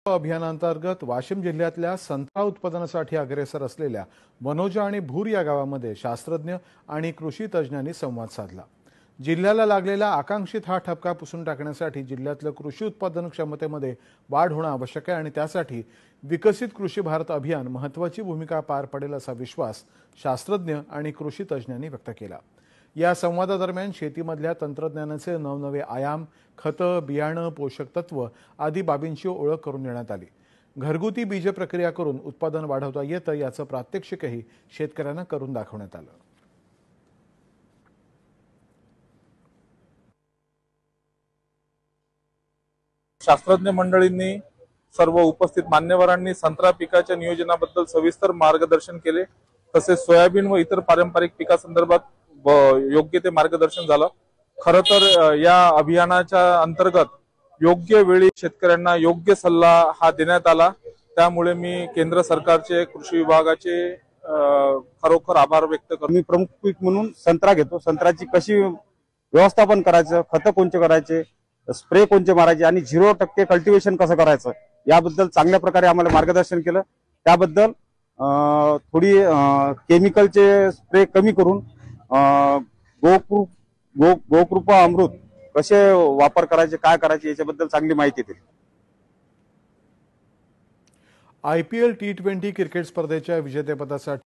अभियानांतर्गत वाशिम जिल्ह्यातल्या संत्रा उत्पादनासाठी अग्रेसर असलेल्या वनोजा आणि भूर या गावामध्ये शास्त्रज्ञ आणि कृषी तज्ज्ञांनी संवाद साधला। जिल्ह्याला लागलेला आकांक्षित हा ठपका पुसून टाकण्यासाठी जिल्ह्यातल्या कृषी उत्पादन क्षमतेमध्ये वाढ होणं आवश्यक आहे आणि त्यासाठी विकसित कृषी भारत अभियान महत्त्वाची भूमिका पार पडेल असा विश्वास शास्त्रज्ञ आणि कृषी तज्ज्ञांनी व्यक्त केला। या संवादादरम्यान शेतीमधल्या तंत्रज्ञानाचे नवनवे आयाम, खतं, बियाणं, पोषक तत्व आदी बाबींची ओळख करून देण्यात आली। घरगुती बीज प्रक्रिया करून उत्पादन वाढवता येतं याचं प्रात्यक्षिकही शेतकऱ्यांना करून दाखवण्यात आलं। शास्त्रज्ञ मंडळींनी सर्व उपस्थित मान्यवरांनी संत्रा पिकाच्या नियोजनाबद्दल सविस्तर मार्गदर्शन केले। तसेच सोयाबीन व इतर पारंपरिक पिकासंदर्भात योग्य ते मार्गदर्शन झालं। खरं तर या अभियानाच्या अंतर्गत योग्य वेळी शेतकऱ्यांना योग्य सल्ला हा देण्यात आला। त्यामुळे मी केंद्र सरकारचे कृषी विभागाचे खरोखर आभार व्यक्त करतो। मी प्रमुख पीक म्हणून संत्रा घेतो। संत्र्याची कशी व्यवस्थापन करायचं, खतं कोणते करायचे, स्प्रे कोणते मारायचे आणि 0% कल्टिवेशन कसं करायचं याबद्दल चांगल्या प्रकारे आम्हाला मार्गदर्शन केलं। त्याबद्दल थोडी केमिकलचे स्प्रे कमी करून गोकृपा अमृत कसे वापर करायचे, काय करायचे याच्याबद्दल चांगली माहिती दिली। IPL T20 क्रिकेट स्पर्धेच्या विजेतेपदासाठी